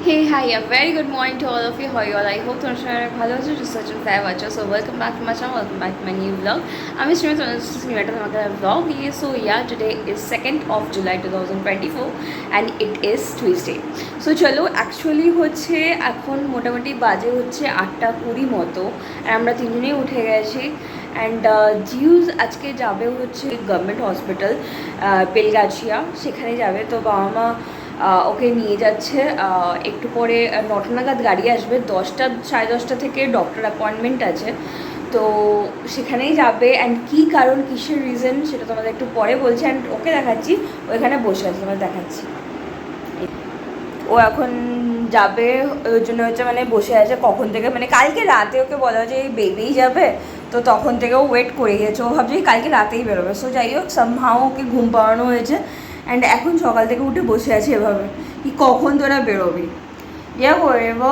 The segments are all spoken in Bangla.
Hey, hi, a very good morning to all of you. How are you all? I hope তোমরা সবাই অনেক ভালো আছো, সুস্থ আছো, ফাইভ আছো। So welcome back to my channel, welcome back to my new blog. আমি শ্রীমতি নিউ একটা তোমাকে ব্লগ দিয়ে। So yeah, today is 2nd of July 2024 and it is Tuesday. So চলো, অ্যাকচুয়ালি হচ্ছে এখন মোটামুটি বাজে হচ্ছে 8:20 মতো, আর আমরা তিনজনেই উঠে গেছি। অ্যান্ড জিউজ আজকে যাবে হচ্ছে গভর্নমেন্ট হসপিটাল বেলগাছিয়া, সেখানে যাবে। তো বাবা মা ওকে নিয়ে যাচ্ছে। একটু পরে 9টা নাগাদ গাড়ি আসবে, 10টা সাড়ে 10টা থেকে ডক্টর অ্যাপয়েন্টমেন্ট আছে, তো সেখানেই যাবে। অ্যান্ড কী কারণ, কিসের রিজন, সেটা তোমাদের একটু পরে বলছি। অ্যান্ড ওকে দেখাচ্ছি, ওইখানে বসে আছে, তোমাদের দেখাচ্ছি। ও এখন যাবে, ওই জন্য হচ্ছে মানে বসে আছে কখন থেকে, মানে কালকে রাতে ওকে বলা যে বেরিয়েই যাবে, তো তখন থেকে ও ওয়েট করে গেছে। ও ভাবছে কালকে রাতেই বেরোবে। সো যাই হোক, সামহাও ওকে ঘুম পাড়ানো হয়েছে। অ্যান্ড এখন সকাল থেকে উঠে বসে আছে এভাবে, কি কখন তোরা বেরোবি, ইয়া করবো।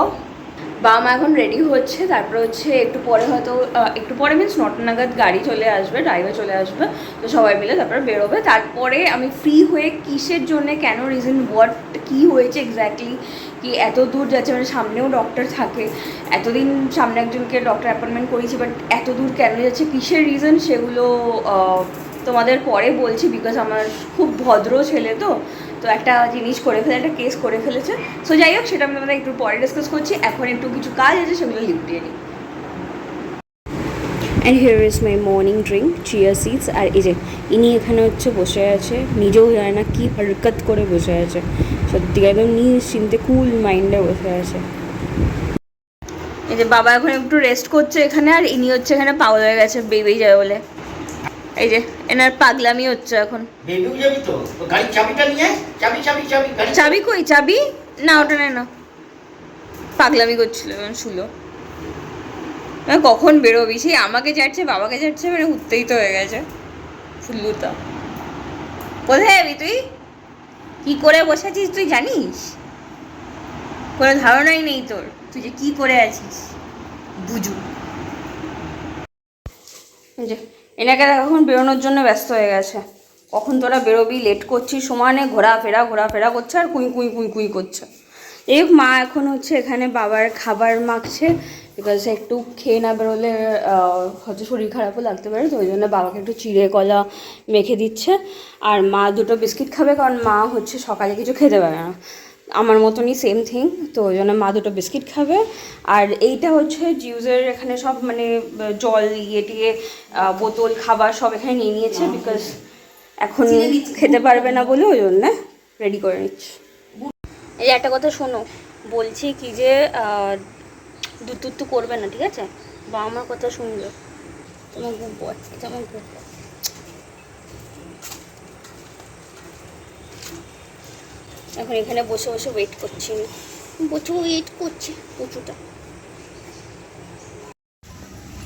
বাবা মা এখন রেডি হচ্ছে, তারপরে হচ্ছে একটু পরে হয়তো একটু পরে মিনস 9টা নাগাদ গাড়ি চলে আসবে, ড্রাইভার চলে আসবে, তো সবাই মিলে তারপরে বেরোবে। তারপরে আমি ফ্রি হয়ে কিসের জন্যে, কেন, রিজন, হোয়াট, কী হয়েছে এক্স্যাক্টলি, কি এত দূর যাচ্ছে, মানে সামনেও ডক্টর থাকে, এতদিন সামনে একজনকে ডক্টর অ্যাপয়েন্টমেন্ট করিয়েছি, বাট এত দূর কেন যাচ্ছে, কিসের রিজন, সেগুলো তোমাদের পরে বলছি। বিকজ আমার খুব ভদ্র ছেলে, তো তো একটা জিনিস করে ফেলে, একটা কেস করে ফেলেছে। সো যাই হোক, সেটা আমি তোমাদের একটু পরে ডিসকাস করছি। এখন একটু কিছু কাজ আছে, সেগুলো লিপটিয়ে নিই। And here is my morning drink, chia seeds. আর এই যে ইনি এখানে হচ্ছে বসে আছে, নিজেও জানে না কী হরকত করে বসে আছে, সত্যি একদম নিশ্চিন্তে কুল মাইন্ডে বসে আছে। এই যে বাবা এখন একটু রেস্ট করছে এখানে, আর ইনি হচ্ছে এখানে পাগল হয়ে গেছে বেরিয়ে যাবে বলে। এই যে এনার পাগলামি হচ্ছে এখন। বেরিয়ে যাবি তো, গাড়ির চাবিটা নিয়ে, চাবি চাবি চাবি, চাবি কই, চাবি না, ওটা নেই না, পাগলামি করছিল শুলো। কখন বেরোবি, সেই আমাকে যাচ্ছে বাবাকে যাচ্ছে, মানে উঠতেই তো হয়ে গেছে ফুল্লুতা। কোথায় যাবি তুই, কি করে বসেছিস তুই জানিস, কোনো ধারণাই নেই তোর, তুই যে কি করে আছিস বুঝু। যে এনাকে এখন বেরোনোর জন্য ব্যস্ত হয়ে গেছে, কখন তোরা বেরোবি, লেট করছিস, সমানে ঘোরাফেরা করছে, আর কুই কুই কুই কুই করছে। এই মা এখন হচ্ছে এখানে বাবার খাবার মাখছে, বিকজ একটু খেয়ে না বেরোলে হয়তো শরীর খারাপও লাগতে পারে, তো ওই জন্য বাবাকে একটু চিড়ে কলা মেখে দিচ্ছে। আর মা দুটো বিস্কিট খাবে, কারণ মা হচ্ছে সকালে কিছু খেতে পারে না, আমার মতনই সেম থিং, তো ওই জন্য মা দুটো বিস্কিট খাবে। আর এইটা হচ্ছে জিউজের এখানে সব মানে জল টিয়ে বোতল খাবার সব এখানে নিয়ে নিয়েছে, বিকজ এখন খেতে পারবে না বলে ওই জন্য রেডি করে নিচ্ছি। এই একটা কথা শোনো, বলছি কি যে দুতু করবে না, ঠিক আছে, বা আমার কথা শুনবে, তোমার গুব্বো, এটা আমার গুব্বো। এখন এখানে বসে বসে ওয়েট করছি, প্রচুর ওয়েট করছি, প্রচুরটা।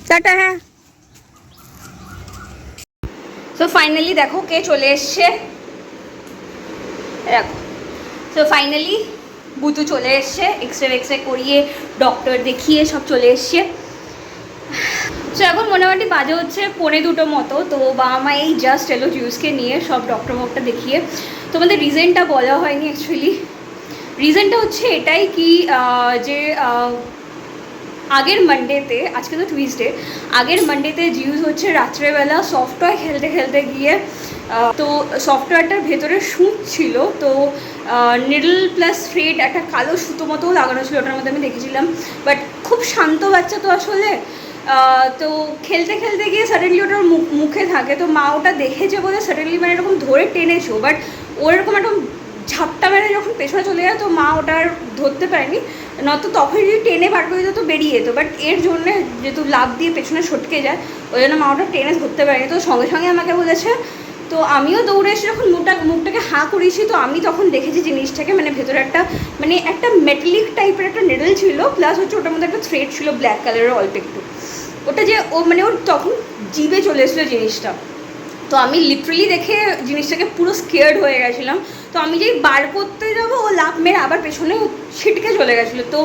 টাটা, হ্যাঁ। সো ফাইনালি দেখো কে চলে এসছে, দেখো। সো ফাইনালি বুতু চলে এসছে, এক্সরে করিয়ে ডক্টর দেখিয়ে সব চলে এসছে। সো এখন মোটামুটি বাজে হচ্ছে 1:45 মতো, তো বাবা মা এই জাস্ট এলো জিউসকে নিয়ে, সব ডক্টর দেখিয়ে। তোমাদের রিজনটা বলা হয়নি অ্যাকচুয়ালি, রিজনটা হচ্ছে এটাই কি যে আগের মানডেতে, আজকে তো টুইসডে, আগের মানডেতে জিউস হচ্ছে রাত্রেবেলা সফটওয়্যার খেলতে খেলতে গিয়ে, তো সফটওয়্যারটার ভেতরে সুচ ছিল, তো নিডল প্লাস থ্রেড একটা কালো সুতো মতোও লাগানো ছিল, ওটার মধ্যে আমি দেখেছিলাম। বাট খুব শান্ত বাচ্চা তো আসলে, তো খেলতে খেলতে গিয়ে সাডেনলি ওটার মুখে থাকে, তো মা ওটা দেখেছে বলে সাডেনলি মানে এরকম ধরে টেনেছো, বাট ওরকম একটা ঝাপটা মেরে যখন পেছনে চলে যায়, তো মা ওটা আর ধরতে পারেনি, নয়তো তখন যদি টেনে বার করে দিত তো বেরিয়ে যেত, বাট এর জন্যে যেহেতু লাফ দিয়ে পেছনে সটকে যায়, ওই জন্য মা ওটা টেনে ধরতে পারেনি, তো সঙ্গে সঙ্গে আমাকে বলেছে। তো আমিও দৌড়ে এসে যখন মুখটাকে হাঁ করিয়েছি, তো আমি তখন দেখেছি জিনিসটাকে, মানে ভেতরে একটা মানে একটা মেটালিক টাইপের একটা নেডল ছিল, প্লাস হচ্ছে ওটার মধ্যে একটা থ্রেড ছিল ব্ল্যাক কালারের অল্প একটু, ওটা যে ও মানে ওর তখন জিভে চলে এসেছিলো জিনিসটা। তো আমি লিটারেলি দেখে জিনিসটাকে পুরো স্কেয়ার্ড হয়ে গেছিলাম, তো আমি যেই বার করতে যাবো ও লাফ মেরে আবার পেছনে ছিটকে চলে গেছিলো, তো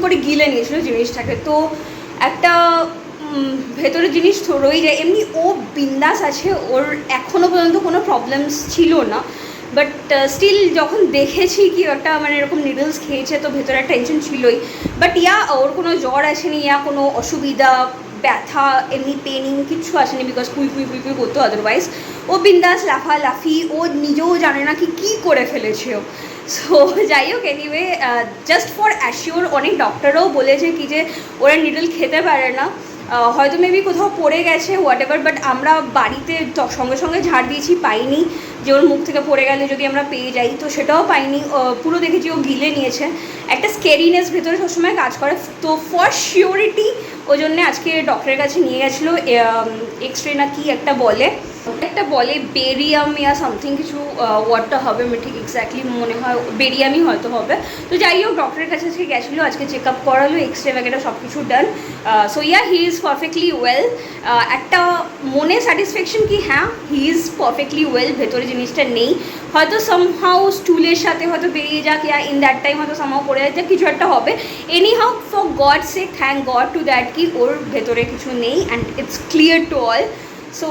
করে গিলে নিয়েছিলো জিনিসটাকে। তো একটা ভেতরে জিনিস রয়ে যায়, এমনি ও বিন্দাস আছে, ওর এখনও পর্যন্ত কোনো প্রবলেমস ছিল না, বাট স্টিল যখন দেখেছি কি ওটা মানে এরকম নিডলস খেয়েছে তো ভেতরে টেনশন ছিলই। বাট ওর কোনো জ্বর আসেনি, কোনো অসুবিধা, ব্যথা, এমনি পেনিং কিচ্ছু আসেনি, বিকজ কুই কুই কুই কুই করতো। আদারওয়াইজ ও বিন্দাস লাফালাফি, ও নিজেও জানে না কি কী করে ফেলেছে ও। সো যাই হোক, এনিওয়ে জাস্ট ফর অ্যাসিওর অনেক ডক্টরও বলেছে কি যে ওরা নিডল খেতে পারে না, হয়তো মেবি কোথাও পড়ে গেছে হোয়াট এভার, বাট আমরা বাড়িতে সঙ্গে সঙ্গে ঝাড় দিয়েছি, পাইনি যে ওর মুখ থেকে পড়ে গেলে যদি আমরা পেয়ে যাই, তো সেটাও পাইনি। পুরো দেখেছি ও গিলে নিয়েছে। একটা স্কেরিনেস ভেতরে সবসময় কাজ করে, তো ফর শিওরিটি ওই জন্যে আজকে ডক্টরের কাছে নিয়ে গেছিলো। এক্স রে না কি একটা বলে বেরিয়াম ইয়া সামথিং কিছু ওয়ার্ডটা হবে, আমি ঠিক এক্স্যাক্টলি মনে হয় বেরিয়ামই হয়তো হবে। তো যাই হোক, ডক্টরের কাছে আজকে গেছিলো, আজকে চেক আপ করালো, এক্স রে ব্যাগেটা সব কিছু done. So he is perfectly well. একটা মনে স্যাটিসফ্যাকশন কি হ্যাঁ হি ইজ পারফেক্টলি ওয়েল, ভেতরে জিনিসটা নেই, হয়তো সামহাউ স্টুলের সাথে হয়তো বেরিয়ে যাক, ইয়া ইন দ্যাট টাইম হয়তো সামহাউ পড়ে যাক, কিছু একটা হবে। Anyhow for God sake thank God to that কি ওর ভেতরে কিছু নেই and it's clear to all. So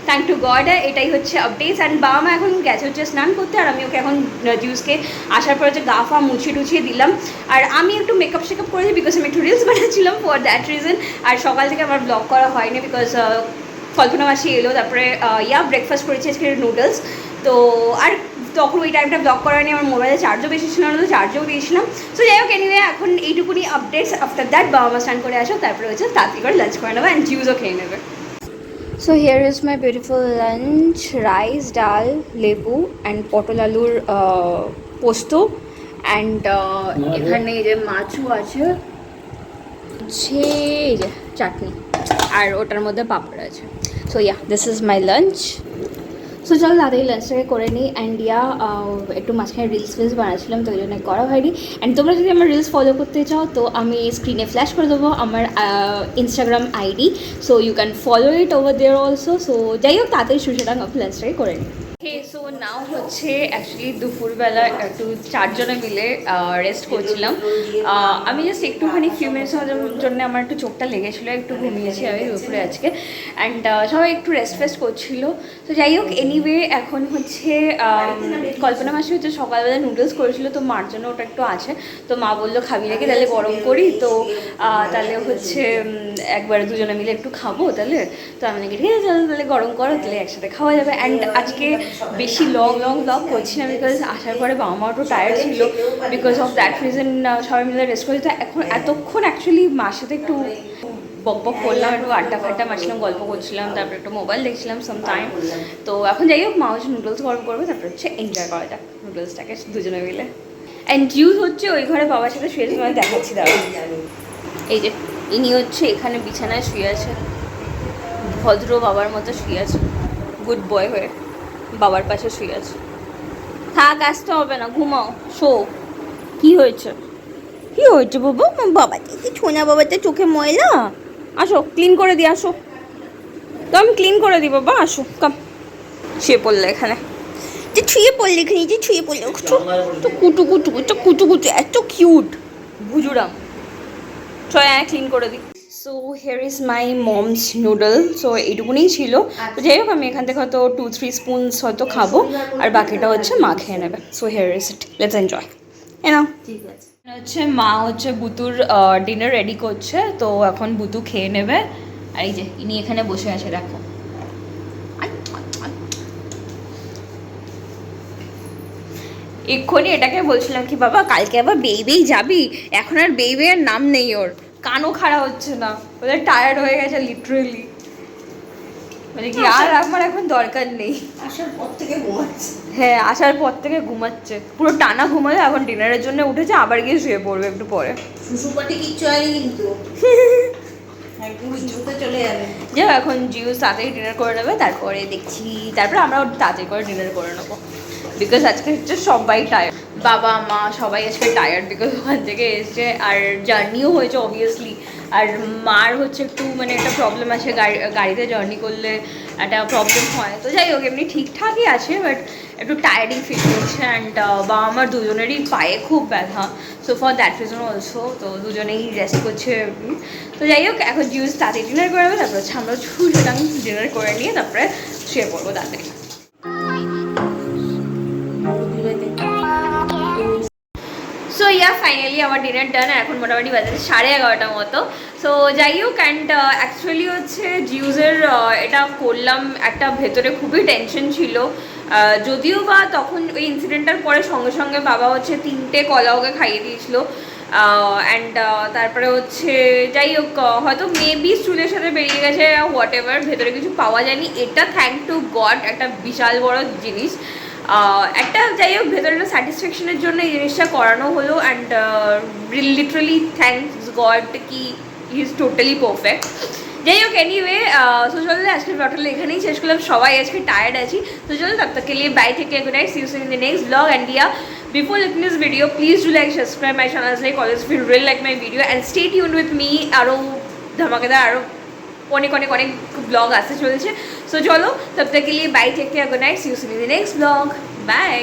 thank to God. এটাই হচ্ছে আপডেটস। অ্যান্ড বাবা মা এখন গেছে হচ্ছে স্নান করতে, আর আমি ওকে এখন জিউসকে আসার পর হচ্ছে গা ফা মুছিয়ে দিলাম। আর আমি একটু মেকআপ শেকআপ করেছি, বিকজ আমি একটু রিলস বানাচ্ছিলাম ফর দ্যাট রিজন। আর সকাল থেকে আমার ব্লগ করা হয়নি, বিকজ কল্পনা মাসি এলো, তারপরে ব্রেকফাস্ট করেছি আজকে নুডলস। তো আর তখন ওই টাইমটা ব্লগ করা নিয়ে আমার মোবাইলে চার্জও বেশি ছিল না, তো চার্জও দিয়েছিলাম। সো যাই হোক, এনিওয়ে এখন এইটুকুনি আপডেটস। আফটার দ্যাট বাবা মা স্নান করে আসো, তারপরে হচ্ছে তাড়াতাড়ি করে লাঞ্চ করে নেবে অ্যান্ড জিউসও খেয়ে নেবে। So here is my beautiful lunch: rice, dal, lebu and পটল আলুর পোস্ত, and এখানে এই যে মাছও আছে, হচ্ছে এই যে চাটনি, আর ওটার মধ্যে পাপড় আছে। So this is my lunch. So চলো তাড়াতাড়ি লাঞ্চটাকে করে নিই। অ্যান্ড একটু মাঝখানে রিলস বানাচ্ছিলাম, তো ওই জন্য করা হয়নি। অ্যান্ড তোমরা যদি আমার রিলস ফলো করতে চাও তো আমি স্ক্রিনে ফ্ল্যাশ করে দেবো আমার Instagram ID, so you can follow it over there also. So যাই হোক, তাড়াতাড়ি সুতরাং লাঞ্চটাকে করে নিই। সো নাও হচ্ছে অ্যাকচুয়ালি দুপুরবেলা একটু চারজনে মিলে রেস্ট করছিলাম। আমি জাস্ট একটুখানি ফিউ মিনিটসের জন্য আমার একটু চোখটা লেগেছিলো, একটু ঘুমিয়েছি আমি দুপুরে আজকে। অ্যান্ড সবাই একটু রেস্ট করছিলো। তো যাই হোক, এনিওয়ে এখন হচ্ছে কল্পনা মাসি হচ্ছে সকালবেলা নুডলস করেছিল, তো মার জন্য ওটা একটু আছে। তো মা বললো খাবি নাকি, তাহলে গরম করি, তো তাহলে হচ্ছে একবারে দুজনে মিলে একটু খাবো তাহলে। তো আমি নাকি ঠিক আছে তাহলে গরম করো, তাহলে একসাথে খাওয়া যাবে। অ্যান্ড আজকে বেশি লং ব্লগ করছি না, বিকজ আসার পরে বাবা মাও একটু টায়ার্ড ছিল, বিকজ অফ দ্যাট রিজন সবাই মিলে রেস্ট করেছি। তো এখন এতক্ষণ অ্যাকচুয়ালি মার সাথে একটু বক করলাম, একটু আড্ডা ফাড্ডা মারছিলাম, গল্প করছিলাম, তারপরে একটু মোবাইল দেখছিলাম সাম টাইম। তো এখন যাই হোক, মা হচ্ছে নুডলস গরম করবে, তারপরে হচ্ছে এনজয় করা যাক নুডলসটাকে দুজনে মিলে। অ্যান্ড জিউস হচ্ছে ওই ঘরে বাবার সাথে শুয়ে মানে দেখাচ্ছি দাঁড়া, এই যে ইনি হচ্ছে এখানে বিছানায় শুয়ে আছে, ভদ্র বাবার মতো শুয়ে আছে, গুড বয় হয়ে বাবার পাশে শুয়ে আছে। থাক, আসতে হবে না, ঘুমাও, শো। কি হয়েছে বাবা? বাবা কি ছোনা, বাবাতে চোখে ময়লা, আসো ক্লিন করে দিই, আসো। তো আমি ক্লিন করে দিই বাবা, আসো কাম। শুয়ে পড়লে এখানে, যে ছুঁয়ে পড়লে এখানে, যে ছুঁয়ে পড়লে কুটু কুটু কুটু কুটু, এত কিউট ভুজুরাম। চয় ক্লিন করে দিই। So here is my moms noodle. So এইটুকুনি ছিল। তো যাই হোক, আমি এখান থেকে হয়তো 2-3 স্পুনস হয়তো খাবো, আর বাকিটা হচ্ছে মা খেয়ে নেবে। So here is it, let's enjoy. এনাও ঠিক আছে। হচ্ছে মা হচ্ছে বুতুর ডিনার রেডি করছে, তো এখন বুতু খেয়ে নেবে। আর এই যে ইনি এখানে বসে আছে, দেখো। এক্ষুনি এটাকে বলছিলাম কি বাবা কালকে আবার বেই যাবি, এখন আর বেই আর নাম নেই, ওর কানও খাড়া হচ্ছে না, ওদের টায়ার্ড হয়ে গেছে লিটারেলি, মানে কি আর আমার এখন দরকার নেই। আসার পর থেকে ঘুমাচ্ছে। হ্যাঁ, আসার পর থেকে ঘুমাচ্ছে, পুরো টানা ঘুমালে। এখন ডিনারের জন্য উঠেছে, আবার গিয়ে শুয়ে পড়বে একটু পরে। শুশুপাটি কিচ্ছু হয়নি কিন্তু, একদম ঝুঁকে চলে যাবে। যাও, এখন জিউস তাড়াতাড়ি ডিনার করে নেবে, তারপরে দেখছি, তারপরে আমরা তাড়াতাড়ি করে ডিনার করে নেবো, বিকজ আজকে হচ্ছে সবাই টায়ার্ড, বাবা মা সবাই আজকে টায়ার্ড, বিকজ ওখান থেকে এসছে, আর জার্নিও হয়েছে অবভিয়াসলি। আর মার হচ্ছে একটু মানে একটা প্রবলেম আছে, গাড়িতে জার্নি করলে একটা প্রবলেম হয়। তো যাই হোক, এমনি ঠিকঠাকই আছে, বাট একটু টায়ার্ডিং ফিল করছে। অ্যান্ড বাবা আমার দুজনেরই পায়ে খুব ব্যথা, so for that reason also, তো দুজনেই রেস্ট করছে। তো যাই হোক, এখন জিউস তাড়াতাড়ি ডিনার করে নেবে, তারপর হচ্ছে আমরা ছুটাং ডিনার করে নিয়ে তারপরে শুয়ে পড়বো তাড়াতাড়ি। ইয়া ফাইনালি আমার ডিনার ডান, এখন মোটামুটি বাজে 11:30 মতো। সো যাই হোক, অ্যান্ড অ্যাকচুয়ালি হচ্ছে জিউজের এটা করলাম, একটা ভেতরে খুবই টেনশন ছিল, যদিও বা তখন ওই ইনসিডেন্টটার পরে সঙ্গে সঙ্গে বাবা হচ্ছে 3টে কলা ওকে খাইয়ে দিয়েছিল। অ্যান্ড তারপরে হচ্ছে যাই হোক, হয়তো মেবি স্টুলের সাথে বেরিয়ে গেছে, হোয়াট এভার, ভেতরে কিছু পাওয়া যায়নি। এটা থ্যাংক টু গড, একটা বিশাল বড় জিনিস। একটা যাই হোক, ভেতরে একটা স্যাটিসফ্যাকশনের জন্য এই জিনিসটা করানো হলো, অ্যান্ড লিটারালি থ্যাংকস গড কি হি ইজ টোটালি পারফেক্ট। যাই হোক, এনিওয়ে, সো চলো আজকের ব্লগটা এখানেই শেষ করলাম। সবাই আজকে টায়ার্ড আছি, তো চলো তব তক কে লিয়ে bye, take care, good night, see you soon in the next blog. And yeah, before looking this video, please do like, subscribe my channel like always if you really like my video, and stay tuned with me, আরও ধামাকেদার আরও অনেক অনেক অনেক ব্লগ আসতে চলেছে। সো চলো তব তক কে লিয়ে bye, take care, good night, see you soon in the next blog, by.